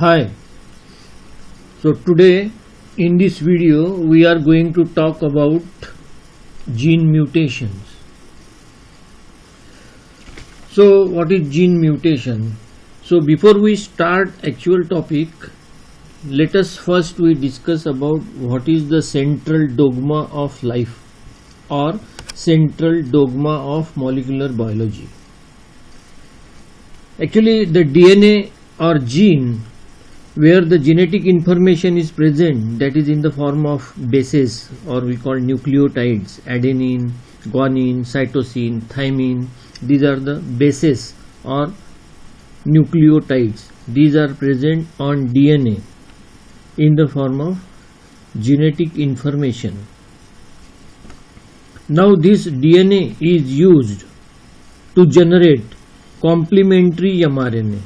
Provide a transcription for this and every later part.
Hi, so today in this video we are going to talk about gene mutations. So what is gene mutation? So before we start actual topic, let us first we discuss about what is the central dogma of life or central dogma of molecular biology. Actually the DNA or gene where the genetic information is present, that is in the form of bases or we call nucleotides, adenine, guanine, cytosine, thymine. These are the bases or nucleotides. These are present on DNA in the form of genetic information. Now this DNA is used to generate complementary mRNA.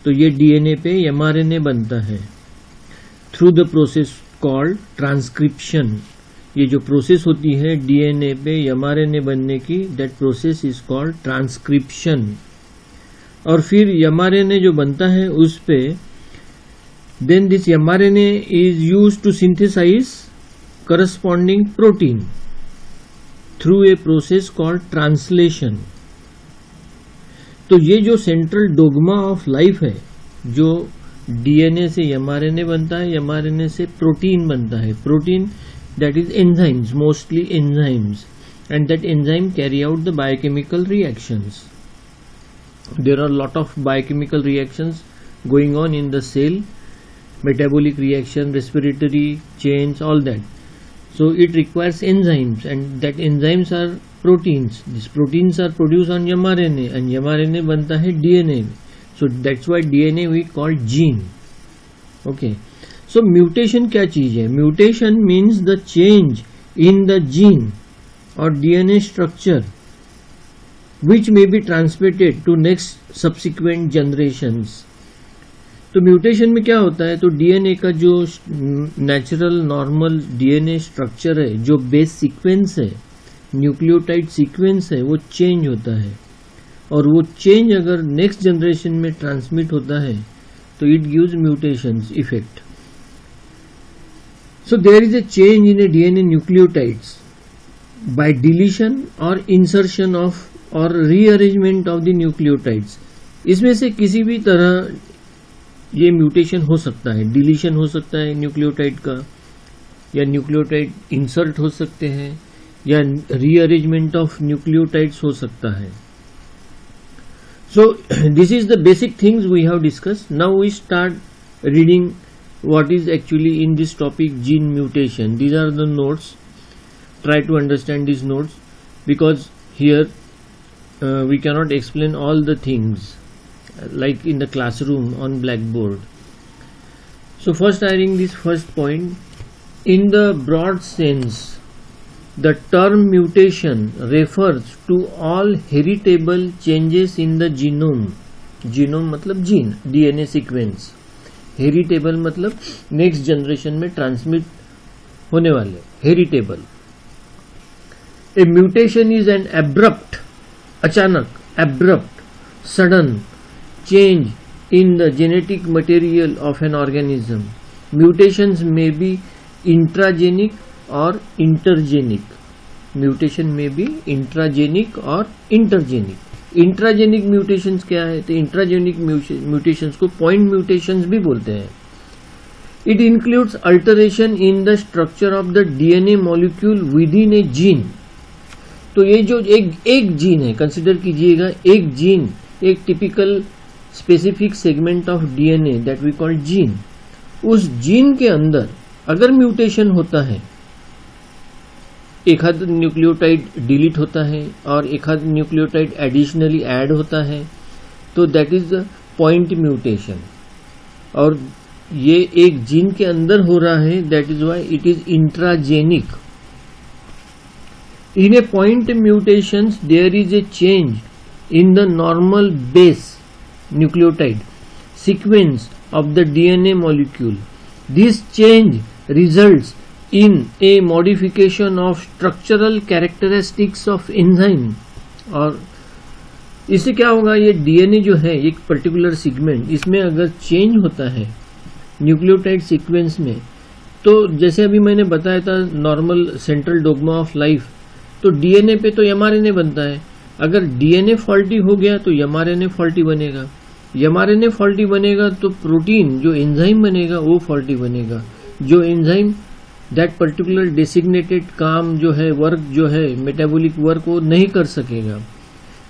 तो ये DNA पे mRNA बनता है through the process called transcription. ये जो process होती है DNA पे एमआरएनए बनने की, that process is called transcription. और फिर एमआरएनए जो बनता है उस पे then this mRNA is used to synthesise corresponding protein through a process called translation. तो ये जो सेंट्रल डोगमा ऑफ लाइफ है, जो डीएनए से एमआरएनए बनता है, एमआरएनए से प्रोटीन बनता है. Protein that is enzymes, mostly enzymes, and that enzyme carry out the biochemical reactions. There are lot of biochemical reactions going on in the cell, metabolic reaction, respiratory change, all that. So it requires enzymes, and that enzymes are proteins. These proteins are produced on mRNA, and mRNA बनता है DNA. So that's why DNA we call gene. Okay. So mutation क्या चीज है? Mutation means the change in the gene or DNA structure which may be transmitted to next subsequent generations. तो mutation में क्या होता है? तो डीएनए का जो नेचुरल नॉर्मल डीएनए स्ट्रक्चर है, जो बेस सीक्वेंस है, न्यूक्लियोटाइड सीक्वेंस है, वो चेंज होता है. और वो चेंज अगर नेक्स्ट जनरेशन में ट्रांसमिट होता है तो it gives mutations effect. So there is a change in a DNA nucleotides by deletion और इंसर्शन ऑफ और रीअरेंजमेंट ऑफ द न्यूक्लियोटाइड्स. इसमें से किसी भी तरह ये म्यूटेशन हो सकता है. डिलीशन हो सकता है न्यूक्लियोटाइड का, या न्यूक्लियोटाइड इंसर्ट हो सकते हैं, या रीअरेंजमेंट ऑफ न्यूक्लियोटाइड्स हो सकता है. So this is the basic things we have discuss. Now we start reading what is actually in this topic, gene mutation. These are the notes. Try to understand this notes because here we cannot explain all the things like in the classroom on blackboard. So first I think this first point, in the broad sense the term mutation refers to all heritable changes in the genome. genome मतलब gene, DNA sequence. heritable मतलब next generation में transmit होने वाले, heritable. A mutation is an abrupt, अचानक, abrupt, sudden change in the genetic material of an organism. Mutations may be intragenic or intergenic. Mutation may be intragenic or intergenic. Intragenic mutations क्या है? तो intragenic mutations को point mutations भी बोलते हैं. It includes alteration in the structure of the DNA molecule within a gene. तो ये जो एक जीन है, कंसिडर कीजिएगा एक जीन, एक typical specific segment of DNA that we call gene. उस जीन के अंदर अगर म्यूटेशन होता है, एक आध न्यूक्लियोटाइड डिलीट होता है और एक आध न्यूक्लियोटाइड एडिशनली ऐड होता है, तो that is the point mutation. और ये एक जीन के अंदर हो रहा है, that is why it is intragenic. In a point mutations there is a change in the normal base nucleotide sequence of the DNA molecule. This change results in a modification of structural characteristics of enzyme or इससे क्या होगा, ये DNA जो है एक particular segment, इसमें अगर change होता है न्यूक्लियोटाइड सीक्वेंस में, तो जैसे अभी मैंने बताया था normal central dogma of life, तो डीएनए पे तो एमआरएनए बनता है। अगर डीएनए फॉल्टी हो गया तो एमआरएनए फॉल्टी बनेगा, एमआरएनए फॉल्टी बनेगा तो प्रोटीन जो एंजाइम बनेगा वो फॉल्टी बनेगा। जो एंजाइम दैट पर्टिकुलर डेसिग्नेटेड काम जो है, वर्क जो है, मेटाबॉलिक वर्क, वो नहीं कर सकेगा।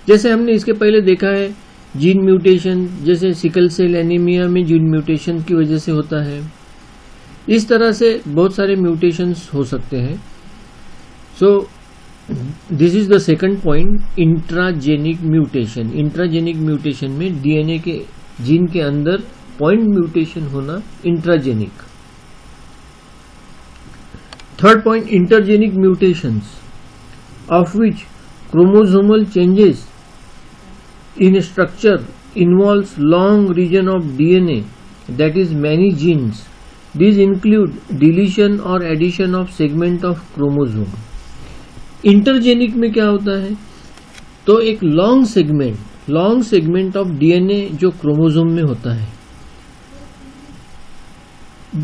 जैसे हमने इसके पहले देखा है जीन म्यूटेशन, जैसे सिकल सेल एनीमिया में जीन म्यूटेशन की वजह से होता है। इस तरह से बहुत सारे म्यूटेशंस हो सकते हैं। सो this is the second point, intragenic mutation. Intragenic mutation में डीएनए के जीन के अंदर पॉइंट म्यूटेशन होना intragenic. Third point, intergenic mutations of which chromosomal changes in structure involves long region of DNA, that is many genes. These include deletion or addition of segment of chromosome. Intergenic में क्या होता है, तो एक long segment of DNA जो chromosome में होता है,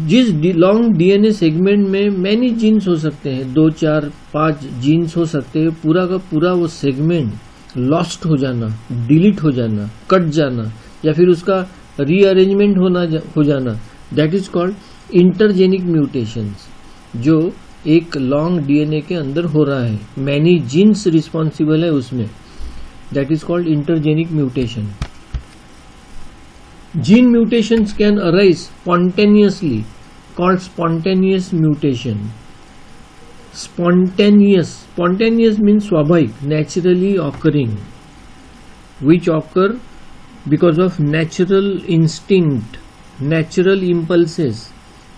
जिस लॉन्ग डीएनए सेगमेंट में मैनी जीन्स हो सकते हैं, 2, 4, 5 जीन्स हो सकते हैं, पूरा का पूरा वो सेगमेंट लॉस्ट हो जाना, डिलीट हो जाना, कट जाना, या फिर उसका रीअरेंजमेंट हो जाना, that is called intergenic mutations, जो एक लॉन्ग डीएनए के अंदर हो रहा है, मैनी जीन्स रिस्पॉन्सिबल है उसमें, that is called intergenic mutation. Gene mutations can arise spontaneously, called spontaneous mutation. Spontaneous means स्वाभाविक, naturally occurring, which occur because of natural instinct, natural impulses.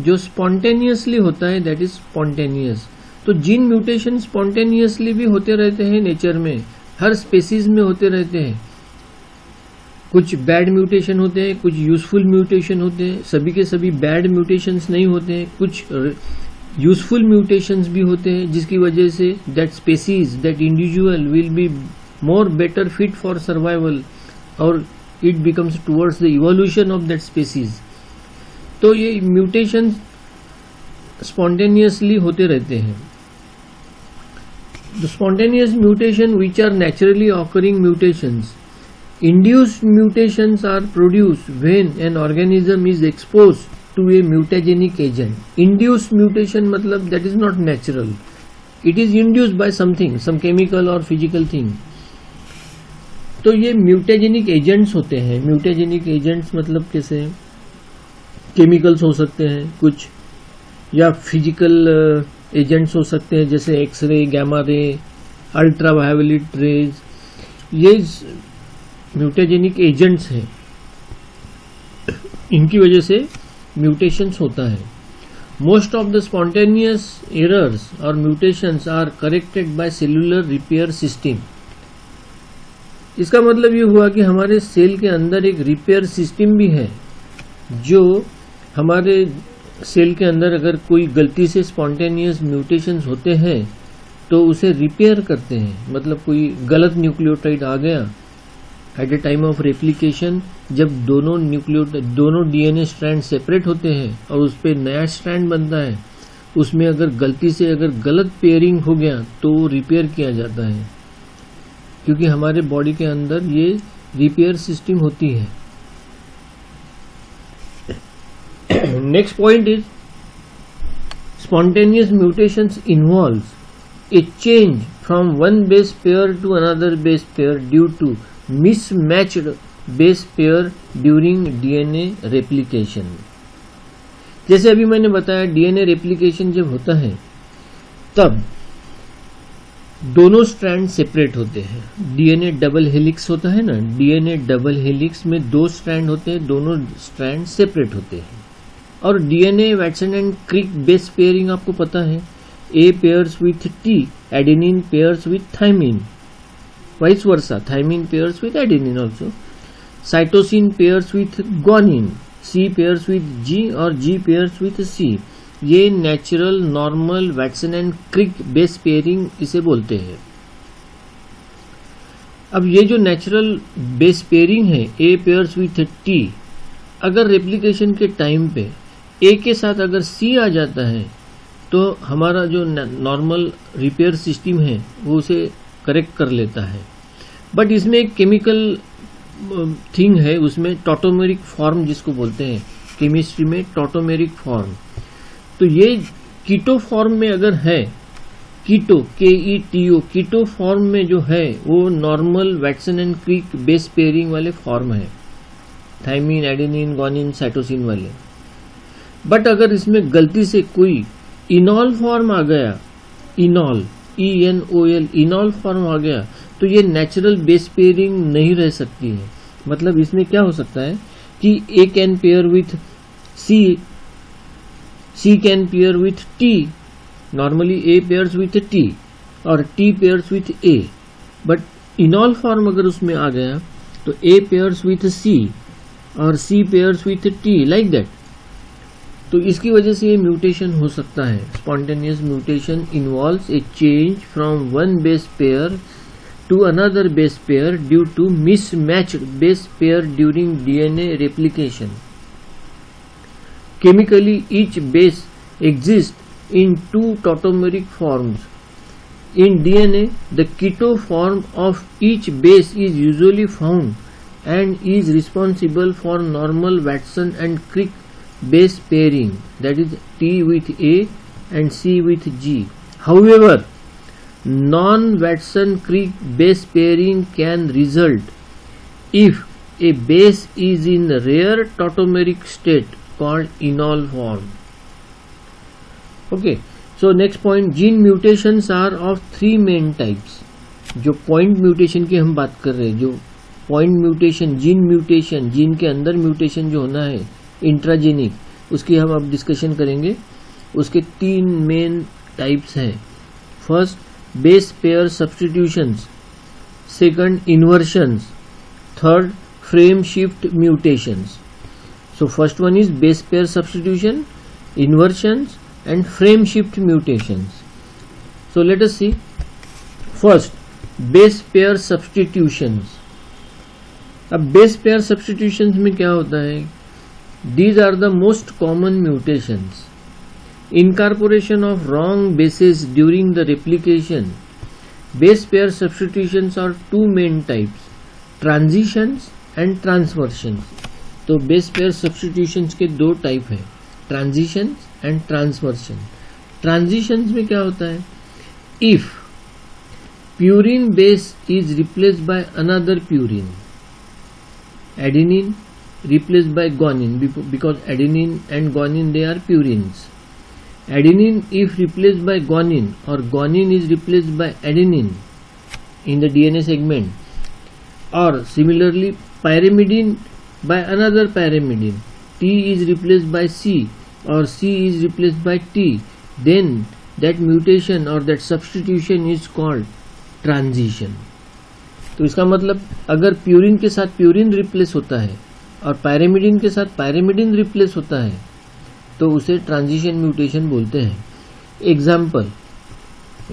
जो spontaneously होता है that is spontaneous. तो gene mutation spontaneously भी होते रहते हैं nature में, हर स्पेसीज में होते रहते हैं। कुछ बैड म्यूटेशन होते हैं, कुछ यूजफुल म्यूटेशन होते हैं, सभी के सभी बैड म्यूटेशंस नहीं होते हैं, कुछ यूजफुल म्यूटेशंस भी होते हैं, जिसकी वजह से that species, that individual will be more better fit for survival और it becomes towards the evolution of that species. तो ये म्यूटेशन स्पॉन्टेनियसली होते रहते हैं। The spontaneous mutation which are naturally occurring mutations, induced mutations are produced when an organism is exposed to a mutagenic agent. Induced mutation मतलब that is not natural, it is induced by something, some chemical or physical thing. तो ये mutagenic agents होते हैं। म्यूटेजेनिक agents मतलब कैसे, chemicals हो सकते हैं कुछ, या फिजिकल एजेंट्स हो सकते हैं, जैसे x ray, gamma ray, ultraviolet rays, ये म्यूटेजेनिक एजेंट्स हैं, इनकी वजह से म्यूटेशंस होता है। Most of the spontaneous errors और mutations are corrected by cellular repair system. इसका मतलब ये हुआ कि हमारे सेल के अंदर एक रिपेयर सिस्टम भी है, जो हमारे सेल के अंदर अगर कोई गलती से स्पॉन्टेनियस म्यूटेशंस होते हैं तो उसे रिपेयर करते हैं। मतलब कोई गलत न्यूक्लियोटाइड आ गया at a time of replication, जब दोनों डीएनए स्ट्रैंड सेपरेट होते हैं और उस पर नया स्ट्रैंड बनता है, उसमें अगर गलती से अगर गलत पेयरिंग हो गया तो वो रिपेयर किया जाता है, क्योंकि हमारे बॉडी के अंदर ये रिपेयर सिस्टम होती है। Next point is spontaneous mutations involves a change from one base pair to another base pair due to mismatched base pair during DNA replication। जैसे अभी मैंने बताया डीएनए रेप्लिकेशन जब होता है तब दोनों स्ट्रैंड सेपरेट होते हैं। डीएनए डबल हेलिक्स होता है ना, डीएनए डबल हेलिक्स में 2 स्ट्रैंड होते हैं, दोनों स्ट्रैंड सेपरेट होते हैं। और DNA Watson and Crick base pairing आपको पता है, A pairs with T, adenine pairs with thymine, vice versa, thymine pairs with adenine also, cytosine pairs with guanine, C pairs with G और G pairs with C. ये natural normal Watson and Crick base pairing इसे बोलते हैं। अब ये जो natural base pairing है A pairs with T, अगर रेप्लिकेशन के टाइम पे A के साथ अगर C आ जाता है तो हमारा जो नॉर्मल रिपेयर सिस्टम है वो उसे करेक्ट कर लेता है। बट इसमें एक केमिकल थिंग है, उसमें टॉटोमेरिक फॉर्म जिसको बोलते हैं केमिस्ट्री में, टॉटोमेरिक फॉर्म। तो ये कीटो फॉर्म में अगर है, कीटो KETO कीटो फॉर्म में जो है वो normal Watson and Crick base pairing वाले फॉर्म है, थायमिन, एडेनिन, गुआनिन, साइटोसिन वाले। बट अगर इसमें गलती से कोई इनॉल फॉर्म आ गया, इनॉल ENOL इनॉल फॉर्म आ गया, तो ये नेचुरल बेस पेयरिंग नहीं रह सकती है। मतलब इसमें क्या हो सकता है कि A can pair with C can pair with T, normally A pairs with T और T pairs with A, but इनॉल form अगर उसमें आ गया तो A पेयर्स विथ C और C pairs with T, like that. तो इसकी वजह से ये म्यूटेशन हो सकता है। Spontaneous mutation involves A change from one base pair to another base pair due to mismatched base pair during DNA replication. Chemically, each base exists in two tautomeric forms. In DNA, the keto form of each base is usually found and is responsible for normal Watson and Crick base pairing, that is T with A and C with G. However, non-Watson-Crick base pairing can result if a base is in rare tautomeric state called enol form. Okay, so next point, gene mutations are of three main types. जो point mutation की हम बात कर रहे हैं, जो point mutation, gene mutation, gene के अंदर म्यूटेशन जो होना है इंट्राजेनिक, उसकी हम अब डिस्कशन करेंगे। उसके तीन मेन टाइप्स हैं। First, base pair substitutions, second inversions, third frame shift mutations. So first one is base pair substitution, inversions and frame shift mutations. So let us see. First, base pair substitutions. अब base pair substitutions में क्या होता है? These are the most common mutations. Incorporation of wrong bases during the replication. Base pair substitutions are two main types, transitions and transversions. तो base pair substitutions के दो type हैं, transitions and transversion. Transitions में क्या होता है? If purine base is replaced by another purine, adenine replaced by guanine, because adenine and guanine they are purines. Adenine if replaced by guanine or guanine is replaced by adenine in the DNA segment, or similarly pyrimidine by another pyrimidine, T is replaced by C or C is replaced by T, then that mutation or that substitution is called transition. तो इसका मतलब अगर purine के साथ purine replace होता है और pyrimidine के साथ पायरिमिडिन रिप्लेस होता है तो उसे ट्रांजिशन म्यूटेशन बोलते हैं। एग्जाम्पल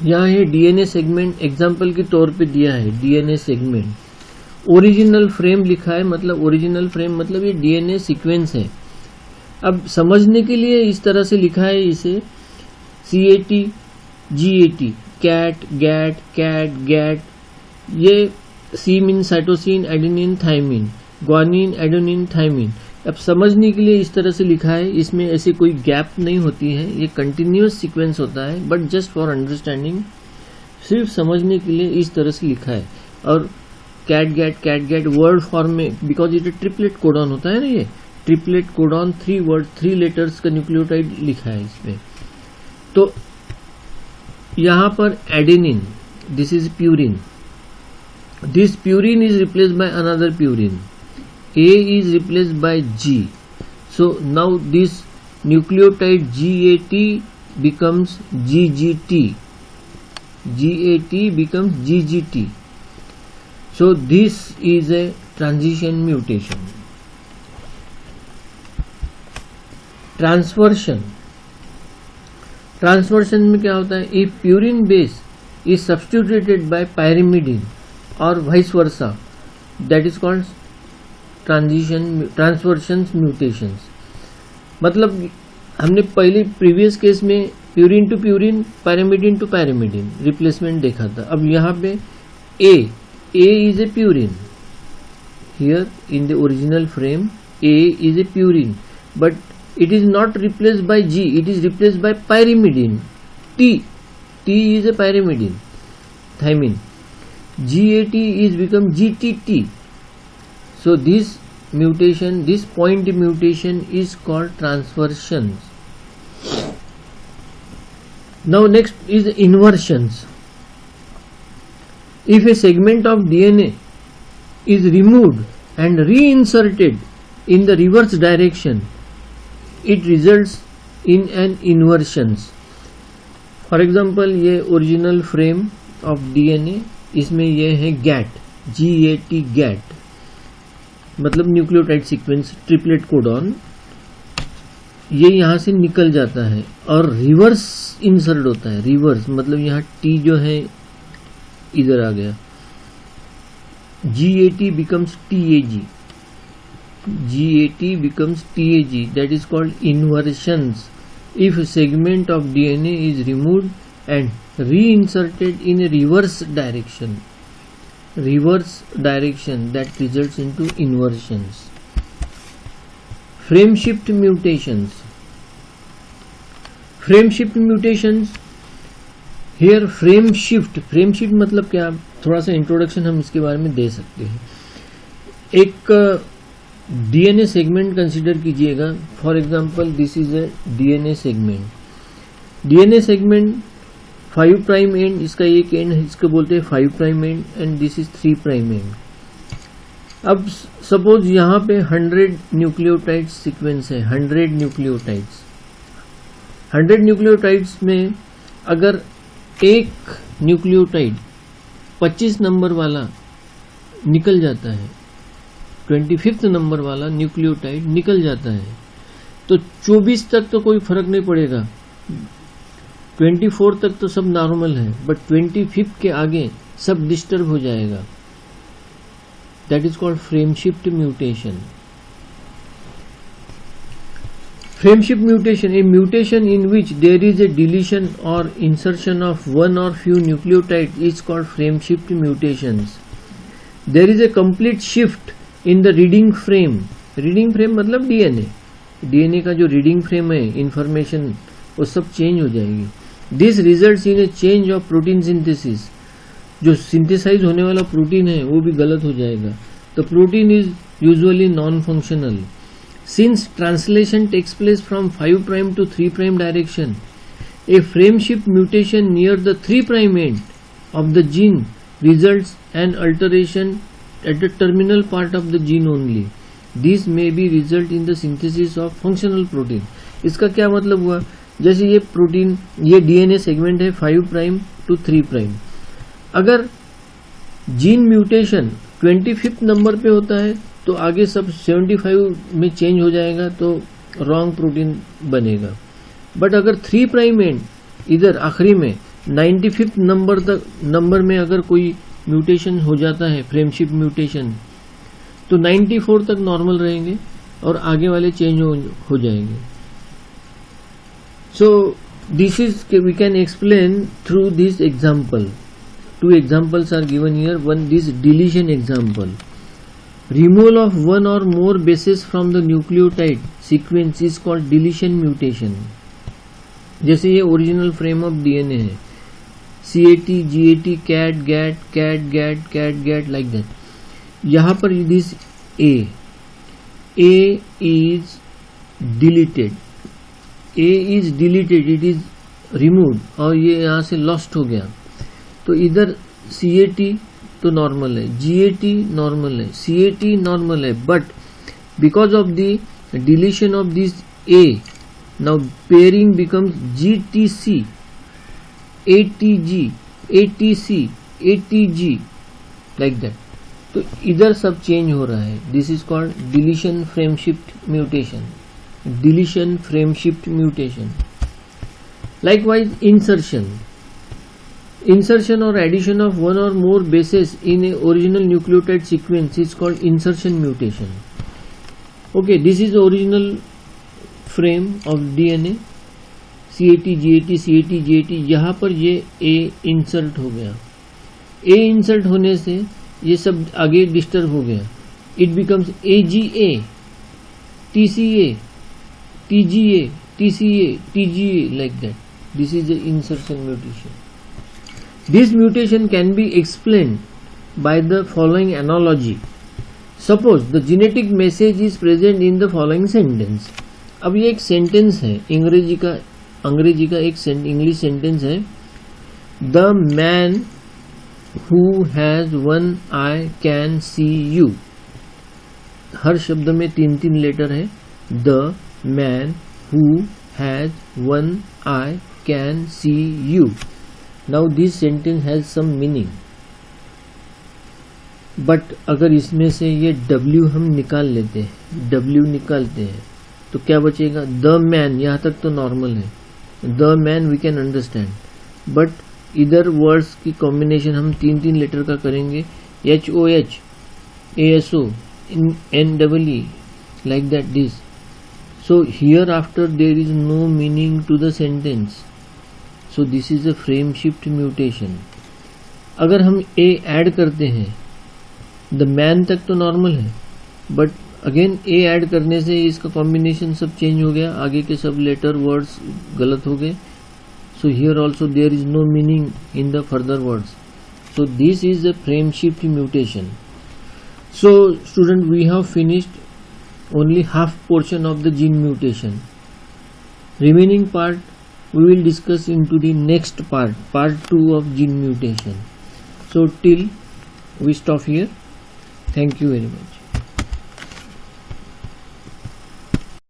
यहाँ है डीएनए सेगमेंट, एग्जाम्पल के तौर पे दिया है डीएनए सेगमेंट, ओरिजिनल फ्रेम लिखा है, मतलब ओरिजिनल फ्रेम मतलब ये डीएनए सीक्वेंस है। अब समझने के लिए इस तरह से लिखा है इसे CAT GAT, cat gat cat gat, ये C mean cytosine, adenine, thymine, guanine, adenine, thymine. अब समझने के लिए इस तरह से लिखा है, इसमें ऐसे कोई गैप नहीं होती है, ये कंटिन्यूअस सीक्वेंस होता है, बट जस्ट फॉर अंडरस्टैंडिंग, सिर्फ समझने के लिए इस तरह से लिखा है। और कैट गैट वर्ड फॉर्म में, बिकॉज ये ट्रिपलेट कोडॉन होता है ना, ये ट्रिपलेट कोडॉन 3 वर्ड 3 लेटर्स का न्यूक्लियोटाइड लिखा है इसमें। तो यहां पर adenine, this is purine, this purine is replaced by another purine, A is replaced by G. So now this nucleotide GAT becomes GGT. GAT becomes GGT. So this is a transition mutation. Transversion. Transversion में क्या होता है? If purine base is substituted by pyrimidine or vice versa, that is called transversions mutations. मतलब हमने पहले previous case में purine to purine, pyrimidine to pyrimidine replacement देखा था। अब यहाँ पे A is a purine, here in the original frame A is a purine, but it is not replaced by G, it is replaced by pyrimidine T is a pyrimidine, thymine. GAT is become GTT. So this mutation, this point mutation is called transversions. Now next is inversions. If a segment of DNA is removed and reinserted in the reverse direction, it results in an inversions. For example, ये original frame of DNA, इसमें ये है gate, GAT gate, मतलब nucleotide sequence triplet codon. ये यहाँ से निकल जाता है और रिवर्स इंसर्ट होता है। रिवर्स मतलब यहाँ T जो है इधर आ गया, GAT becomes TAG, GAT becomes TAG, that is called inversions. If a segment of DNA is removed and reinserted in a reverse direction, that results into inversions. Frame shift mutations. Frame shift mutations, here frame shift मतलब क्या, थोड़ा सा introduction हम इसके बारे में दे सकते हैं। एक डीएनए सेगमेंट कंसिडर कीजिएगा। For example this is a DNA segment 5 prime and, इसका एक एंड इसको बोलते हैं 5 prime and, and this is 3 prime and. अब सपोज यहाँ पे 100 न्यूक्लियोटाइड सीक्वेंस है, 100 न्यूक्लियोटाइड्स में अगर एक न्यूक्लियोटाइड 25 नंबर वाला निकल जाता है, 25th नंबर वाला न्यूक्लियोटाइड निकल जाता है, तो 24 तक तो कोई फर्क नहीं पड़ेगा, 24 तक तो सब नॉर्मल है, बट 25th के आगे सब डिस्टर्ब हो जाएगा। That is called frame shift mutation. Frame shift mutation, a mutation in which there is a deletion और इंसर्शन ऑफ वन और few nucleotide is called frame shift mutations. There is a complete shift in the reading frame मतलब DNA का जो reading frame है, information वो सब change हो जाएगी। This results in a change of protein synthesis, जो सिंथेसाइज होने वाला प्रोटीन है वो भी गलत हो जाएगा। The protein is usually non functional. Since translation takes place from 5 prime to 3 prime direction, a frame shift mutation near the 3 prime end of the gene results an alteration at the terminal part of the gene only. This may be result in the synthesis of functional protein. इसका क्या मतलब हुआ, जैसे ये protein, ये DNA segment है 5 prime to 3 prime, अगर gene mutation 25th number पे होता है तो आगे सब 75 में चेंज हो जाएगा, तो रॉन्ग प्रोटीन बनेगा। बट अगर 3 प्राइम एंड इधर आखिरी में 95th नंबर में अगर कोई म्यूटेशन हो जाता है, फ्रेम शिफ्ट म्यूटेशन, तो 94 तक नॉर्मल रहेंगे और आगे वाले चेंज हो जाएंगे। So this is we can explain through this example. 2 examples are given here. One, this deletion example. Removal of one or more bases from the nucleotide sequence is called deletion mutation. जैसे ये original frame of DNA है, CAT, GAT, CAT, GAT, CAT, GAT, CAT, GAT, like that. यहाँ पर this A is deleted. It is removed और ये यहाँ से lost हो गया, तो इधर CAT तो नॉर्मल है, GAT नॉर्मल है, CAT नॉर्मल है, but because of the deletion of this A, now pairing becomes GTC, ATG, ATC, ATG, like that. तो इधर सब चेंज हो रहा है. This is called deletion frame shift mutation. Deletion frame shift mutation. Likewise, insertion. Insertion or addition of one or more bases in a original nucleotide sequence is called insertion mutation. Okay, this is the original frame of DNA, CAT, GAT, CAT, GAT. यहाँ पर ये A insert हो गया. A insert होने से ये सब आगे डिस्टर्ब हो गया. It becomes AGA, TCA, TGA, TCA, TGA, like that. This is the insertion mutation. This mutation can be explained by the following analogy. Suppose the genetic message is present in the following sentence. अब ये एक sentence है, अंग्रेजी का एक English sentence है. The man who has one eye can see you. हर शब्द में 3 लेटर है. The man who has one eye can see you. Now this sentence has some meaning. But अगर इसमें से ये W हम निकाल लेते हैं, W निकालते हैं, तो क्या बचेगा? The man, यहाँ तक तो नॉर्मल है. The man we can understand. But इधर वर्ड्स की कॉम्बिनेशन हम 3 लेटर का करेंगे. HOH, ASO, NEE, like that this. So hereafter there is no meaning to the sentence. So this is a frame shift mutation. अगर हम A add करते हैं, the man तक तो नॉर्मल है, बट अगेन A ऐड करने से इसका कॉम्बिनेशन सब चेंज हो गया, आगे के सब लेटर वर्ड्स गलत हो गए. So here also there is no meaning in the further words. So this is a frame shift mutation. So student, we have finished only half portion of the gene mutation. Remaining part we will discuss into the next part 2 of gene mutation. So till we stop here. Thank you very much.